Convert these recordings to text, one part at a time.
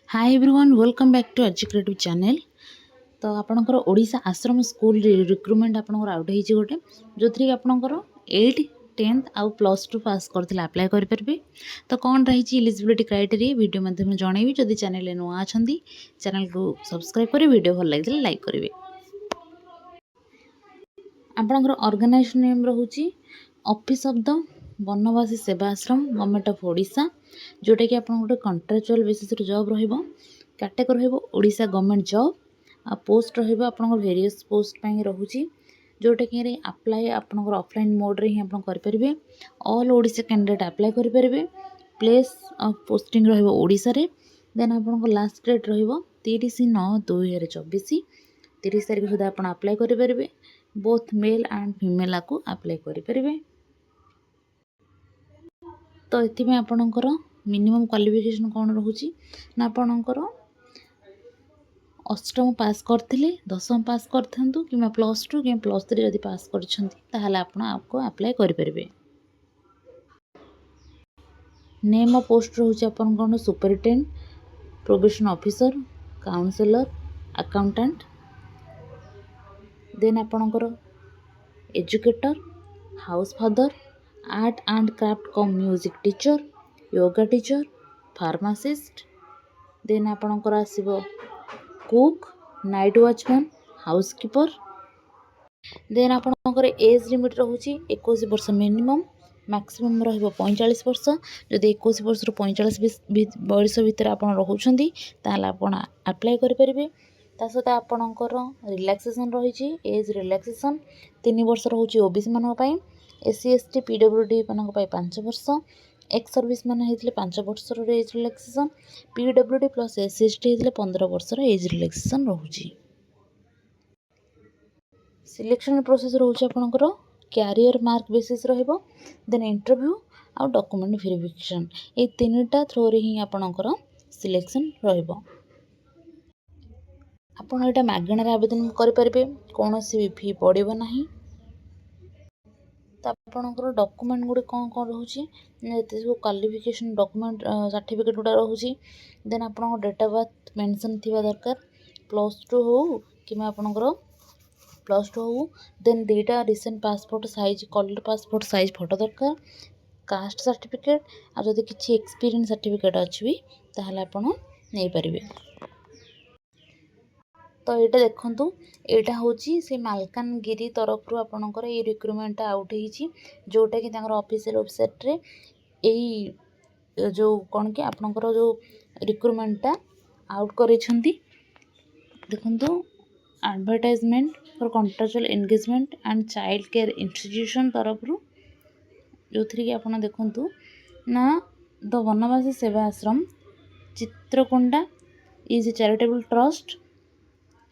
Hi everyone welcome back to AG creative channel. तो आपणकर Odisha Ashram school recruitment आपणकर out होईची गोटे जो थी आपणकर 8 10th आउ +2 पास करथिले अप्लाई करि परबे। तो कौन रही एलिजिबिलिटी क्राइटेरिया वीडियो माध्यम जनइबी। जदि चैनल नुआ अछंती चैनल को सब्सक्राइब करी वीडियो भल लगे लाइक करेंगे। आपणकर ऑर्गेनाइजेशन नेम रहूची office of the Banabasi Seva Ashram government of Odisha जोटा कि आप गोटे कंट्राक्चुअल बेसिस जॉब रहिबो। कैटेगरी रहिबो ओडिशा गवर्नमेंट जॉब आ पोस्ट रहिबो आपनकर वेरियस पोस्ट पई रहूची जोटा कि अप्लाई आपनकर ऑफलाइन मोड रे ही आपन कर परिबे। ऑल ओडिशा कैंडिडेट अप्लाई कर परिबे। प्लेस ऑफ पोस्टिंग रहिबो ओडिशा रे। देन आपनकर लास्ट डेट रहिबो 30/9/2024 30 तारिख सुधा आपन अप्लाई कर परिबे। बोथ मेल एंड फीमेल को अप्लाई कर परिबे। तो ये आपणकर मिनिमम क्वालिफिकेशन कौन रोचे ना आपणकर अष्टम पास करथिले दशम पास करथंतु कि +2 कि +3 जदि पास करछंती आपको अप्लाई कर परिबे। नेम ऑफ पोस्ट रोचे आपन superintendent probation officer counsellor accountant. Then आपणकर educator house father art and craft cum music teacher yoga teacher pharmacist. Then आपणकर आसीबो cook night watchman housekeeper. Then आपणकर एज लिमिट रहूची 21 वर्ष मिनिमम मैक्सिमम रहिबो 45 वर्ष। जदि 21 वर्ष 45 वर्ष भितर आपण रहउछंती ताला आपण अप्लाई करि परिबे। ता सहित आपणकर रिलैक्सेशन रही एज रिलैक्सेशन 3 वर्ष रहउची ओबीसी मानक पई एससी एसटी पीडब्ल्यूडी मानक पई 5 वर्ष एक्स सर्विस मैंने होते 5 वर्ष age relaxation PWD plus SC ST होते 15 वर्ष एज रिलैक्सेशन रोचे। सिलेक्शन प्रोसेस रोचे आपणकर कैरियर मार्क बेसिस रहिबो। देन इंटरव्यू आउ डॉक्यूमेंट वेरिफिकेशन ये तीनटा थ्रो रे ही आपणकर सिलेक्शन रहिबो। आपण एटा मागणार आवेदन करि परिबे कौन सी फी पड़िबो नाही। तो आपणकर डॉक्यूमेंट गुडी कौन कौन रोचे सब क्वालिफिकेशन डॉक्यूमेंट सर्टिफिकेट गुड़ा रोचे। देन आपन डेट ऑफ बर्थ मेंशन थिबा दरकार +2 हो कि आपणकर +2 हो। देन 2टा recent passport size colour passport size photo दरकार कास्ट सर्टिफिकेट आ जदि किछि एक्सपीरियंस सर्टिफिकेट अछि ताहले आपण नै परिबे। तो ये देखु यहाँ हूँ से मालकानगिरी तरफ रू आपणकर ये रिक्रुटमेंट आउट होती जोटा कि ऑफिशियल वेबसाइट रे यही जो कौन कि आपणकर जो रिक्रुटमेंटा आउट कर देखु advertisement for contractual engagement and child care institution तरफ रू जो थी कि आप देखु ना द बनवासी सेवा आश्रम Chitrakonda is a charitable trust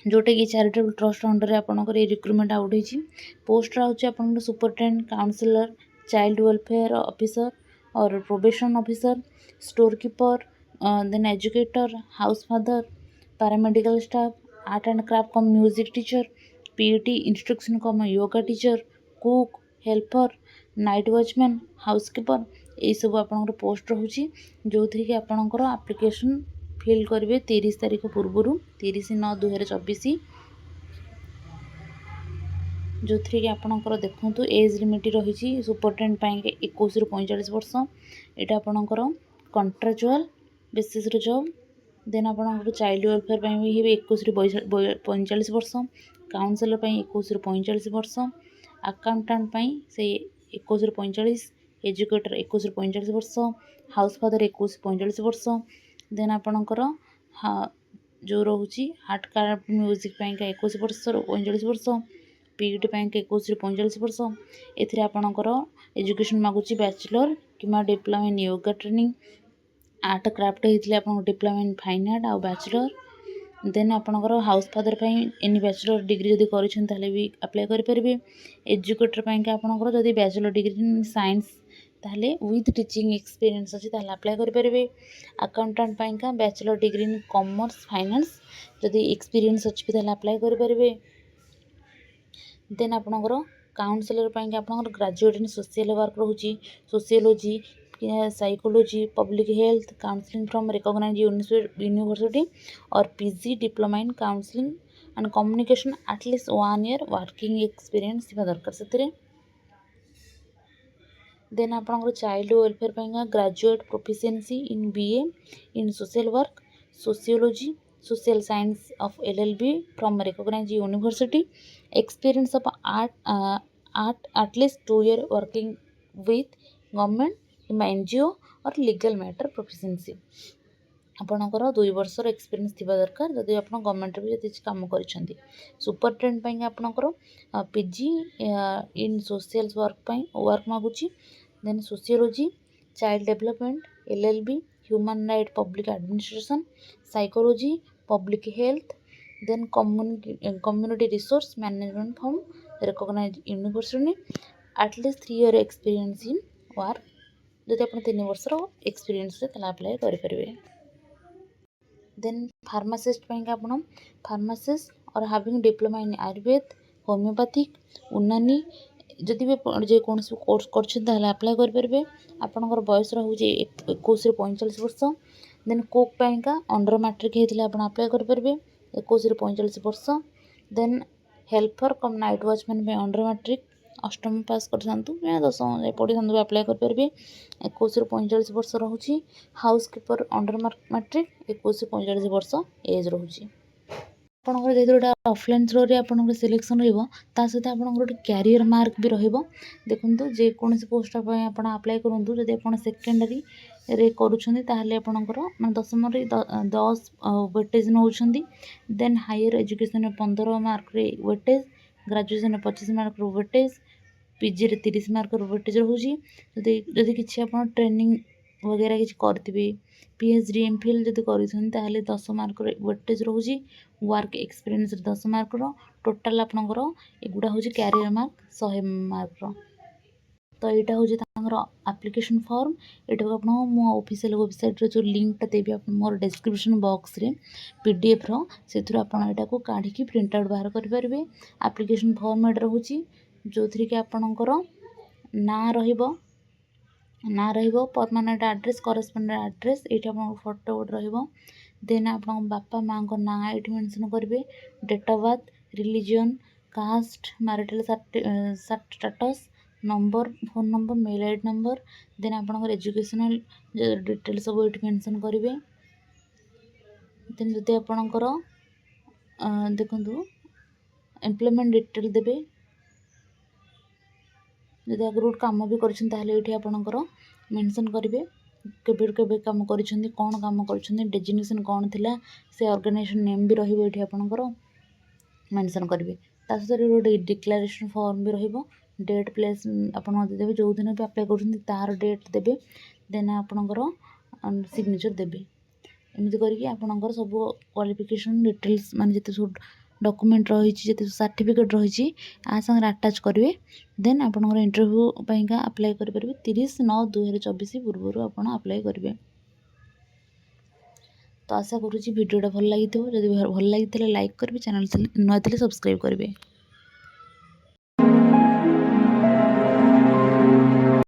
जोटा कि चैरिटेबल ट्रस्ट अंडर आपणकर ये रिक्रुटमेंट आउट होती। पोस्ट रोचे आप superintendent counsellor child welfare officer और probation officer store keeper then educator house father paramedical staff art and craft cum music teacher PT instruction cum yoga teacher cook helper night watchman housekeeper ये सब आपणकर post रोचे जो थी कि आपणकर application fill करेंगे 30 तारीख पूर्व 30/9/2024 जो थी कि आपणकर देखु एज लिमिट रही सुपरिटेंडेंट पाई 21 ରୁ 45 वर्ष यहाँ आपणकर कंट्राक्चुअल बेसिस जॉब। देन आपणकर चाइल्ड वेलफेयर भी 21 ରୁ 45 वर्ष काउंसलर 21 ରୁ 45 वर्ष अकाउंटेंट से 21 ରୁ 45 एजुकेटर 21 ରୁ 45 वर्ष हाउस फादर 21 ରୁ 45 वर्ष। देन आपणकर जो रोचे आर्ट क्राफ्ट म्यूजिक 21 वर्ष 45 वर्ष पीटी 21 ରୁ 45 वर्ष एथिरे आपणकर एजुकेशन मागुची बैचलर कि diploma in yoga training art craft होते आप डिप्लोमा इन फाइन आर्ट आ बैचलर। देन आपणकर house father any bachelor degree जदि कर भी अप्लाई करेंगे। एजुकेटर आपणकर जदि बैचलर डिग्री इन साइंस ताहले विथ टीचिंग एक्सपीरियंस अच्छी अप्लाई करेंगे। Accountant bachelor degree in commerce finance जदि एक्सपीरियंस अच्छी अप्लाई करेंगे। देन आपणकर काउंसलर आपणकर ग्रेजुएट इन सोशल वर्क रोचे sociology psychology, public health, counseling from recognized university, or PG diploma in counseling and communication at least 1 year working experience ଥିବା ଦରକାର ସେଥିରେ। ଦେନ୍ ଆପଣଙ୍କର ଚାଇଲ୍ଡ ୱେଲଫେୟାର ପାଇଁକା graduate proficiency in BA in social work, sociology, social science of LLB from recognized university, experience of art at least 2 year working with government NGO or legal matter proficiency। ଆପଣଙ୍କର 2 ବର୍ଷର experience ଥିବା ଦରକାର ଯଦି ଆପଣ ଗଭର୍ଣ୍ଣମେଣ୍ଟରେ ବି ଯଦି କିଛି କାମ କରିଛନ୍ତି। ସୁପରଟେଣ୍ଡ ପାଇଁକା ଆପଣଙ୍କର PG ଇନ୍ ସୋସିଆଲ ୱାର୍କ ପାଇଁ ୱାର୍କ ମାଗୁଛି। Then sociology, child development, LLB, human right public administration, psychology, public health, then community resource management from recognise university, at least 3 year experience in work. ଯଦି ଆପଣ 3 ବର୍ଷର ଏକ୍ସପିରିଏନ୍ସରେ ତାହେଲେ ଆପ୍ଲାଏ କରିପାରିବେ। ଦେନ୍ ଫାର୍ମାସିଷ୍ଟ ପାଇଁକା ଆପଣ pharmacist or having diploma in Ayurveda, homeopathic, Unani ଯଦି ବି ଯେକୌଣସି କୋର୍ସ କରୁଛନ୍ତି ତାହେଲେ ଆପ୍ଲାଏ କରିପାରିବେ। ଆପଣଙ୍କର ବୟସ ରହୁଛି 21 ରୁ 45 ବର୍ଷ। ଦେନ୍ କୁକ୍ ପାଇଁକା ଅଣ୍ଡର ମାଟ୍ରିକ୍ ହେଇଥିଲେ ଆପଣ ଆପ୍ଲାଏ କରିପାରିବେ 21 ରୁ 45 ବର୍ଷ। ଦେନ୍ ହେଲ୍ପର କମ୍ ନାଇଟ୍ ୱାଚମ୍ୟାନ୍ ପାଇଁ ଅଣ୍ଡର ମାଟ୍ରିକ୍ ଅଷ୍ଟମ ପାସ୍ କରିଥାନ୍ତୁ, 10ମ ପଢ଼ିଥାନ୍ତୁ ବି ଆପ୍ଲାଏ କରିପାରିବେ 21 ରୁ 45 ବର୍ଷ ରହୁଛି। ହାଉସ୍ କିପର ଅଣ୍ଡର ମାଟ୍ରିକ୍ 21 ରୁ 45 ବର୍ଷ ଏଜ୍ ରହୁଛି। ଆପଣଙ୍କର ଯେହେତୁ ଗୋଟେ ଅଫଲାଇନ୍ ଥ୍ରୋରେ ଆପଣଙ୍କର ସିଲେକ୍ସନ୍ ରହିବ ତା ସହିତ ଆପଣଙ୍କର ଗୋଟେ କ୍ୟାରିୟର ମାର୍କ ବି ରହିବ। ଦେଖନ୍ତୁ ଯେକୌଣସି ପୋଷ୍ଟ ପାଇଁ ଆପଣ ଆପ୍ଲାଏ କରନ୍ତୁ, ଯଦି ଆପଣ ସେକେଣ୍ଡାରୀରେ କରୁଛନ୍ତି ତାହେଲେ ଆପଣଙ୍କର ମାନେ 10ମରେ 10 ୱେଟେଜ୍ ନେଉଛନ୍ତି। ଦେନ୍ ହାୟର ଏଜୁକେସନରେ 15 ମାର୍କରେ ୱେଟେଜ୍, ଗ୍ରାଜୁଏସନରେ 25 ମାର୍କର ୱେଟେଜ୍, PGରେ 30 ମାର୍କର ୱେଟେଜ୍ ରହୁଛି। ଯଦି କିଛି ଆପଣ ଟ୍ରେନିଂ ବଗେରା କିଛି କରିଥିବେ, PhD MPhil ଯଦି କରିଛନ୍ତି ତାହେଲେ 10 ମାର୍କର ୱେଟେଜ୍ ରହୁଛି। ୱାର୍କ ଏକ୍ସପିରିଏନ୍ସରେ 10 ମାର୍କର, ଟୋଟାଲ୍ ଆପଣଙ୍କର ଏଗୁଡ଼ା ହେଉଛି କ୍ୟାରିୟର ମାର୍କ 100 ମାର୍କର। ତ ଏଇଟା ହେଉଛି ତାଙ୍କର ଆପ୍ଲିକେସନ୍ ଫର୍ମ। ଏଇଟାକୁ ଆପଣ ମୋ ଅଫିସିଆଲ୍ ୱେବସାଇଟ୍ର ଯେଉଁ ଲିଙ୍କ୍ଟା ଦେବି ଆପଣ ମୋର ଡେସ୍କ୍ରିପସନ୍ ବକ୍ସରେ PDFର, ସେଥିରୁ ଆପଣ ଏଇଟାକୁ କାଢ଼ିକି ପ୍ରିଣ୍ଟ ଆଉଟ୍ ବାହାର କରିପାରିବେ। ଆପ୍ଲିକେସନ୍ ଫର୍ମ ଏଇଟା ରହୁଛି ଯେଉଁଥିରେ କି ଆପଣଙ୍କର ନାଁ ରହିବ ପରମାନେଣ୍ଟ ଆଡ୍ରେସ୍, କରସ୍ପଣ୍ଡେଣ୍ଟ ଆଡ୍ରେସ୍, ଏଇଠି ଆପଣଙ୍କ ଫଟୋ ଗୋଟେ ରହିବ। ଦେନ୍ ଆପଣଙ୍କ ବାପା ମାଆଙ୍କ ନାଁ ଏଇଠି ମେନସନ୍ କରିବେ, date of birth, religion, caste, marital status, number, phone number, mail I D number. Then ଆପଣଙ୍କର ଏଜୁକେସନାଲ୍ ଡିଟେଲ୍ ସବୁ ଏଇଠି ମେନସନ୍ କରିବେ। ଦେନ୍ ଯଦି ଆପଣଙ୍କର ଦେଖନ୍ତୁ ଏମ୍ପ୍ଲୟମେଣ୍ଟ ଡିଟେଲ୍ ଦେବେ, ଯଦି ଆଗରୁ ଗୋଟେ କାମ ବି କରିଛନ୍ତି ତାହେଲେ ଏଇଠି ଆପଣଙ୍କର ମେନସନ୍ କରିବେ କେବେ କାମ କରିଛନ୍ତି, କ'ଣ କାମ କରିଛନ୍ତି, ଡେଜିଗ୍ନେସନ୍ କ'ଣ ଥିଲା, ସେ ଅର୍ଗାନାଇଜେସନ୍ ନେମ୍ ବି ରହିବ ଏଇଠି ଆପଣଙ୍କର ମେନସନ୍ କରିବେ। ତା ସହିତ ଗୋଟେ ଡିକ୍ଲାରେସନ୍ ଫର୍ମ ବି ରହିବ, ଡେଟ୍ ପ୍ଲେସ୍ ଆପଣ ଦେବେ, ଯେଉଁଦିନ ବି ଆପ୍ଲାଏ କରୁଛନ୍ତି ତାର ଡେଟ୍ ଦେବେ। ଦେନ୍ ଆପଣଙ୍କର ସିଗ୍ନେଚର୍ ଦେବେ। ଏମିତି କରିକି ଆପଣଙ୍କର ସବୁ କ୍ୱାଲିଫିକେସନ୍ ଡିଟେଲ୍ସ ମାନେ ଯେତେ ସବୁ ଡକୁମେଣ୍ଟ ରହିଛି, ଯେତେ ସାର୍ଟିଫିକେଟ୍ ରହିଛି ଆ ସାଙ୍ଗରେ ଆଟାଚ୍ କରିବେ। ଦେନ୍ ଆପଣଙ୍କର ଇଣ୍ଟରଭ୍ୟୁ ପାଇଁକା ଆପ୍ଲାଏ କରିପାରିବେ 30/9/2024 ପୂର୍ବରୁ ଆପଣ ଆପ୍ଲାଏ କରିବେ। ତ ଆଶା କରୁଛି ଭିଡ଼ିଓଟା ଭଲ ଲାଗିଥିବ। ଯଦି ଭଲ ଲାଗିଥିଲେ ଲାଇକ୍ କରିବେ, ଚ୍ୟାନେଲ୍ ନୂଆ ଥିଲେ ସବସ୍କ୍ରାଇବ୍ କରିବେ।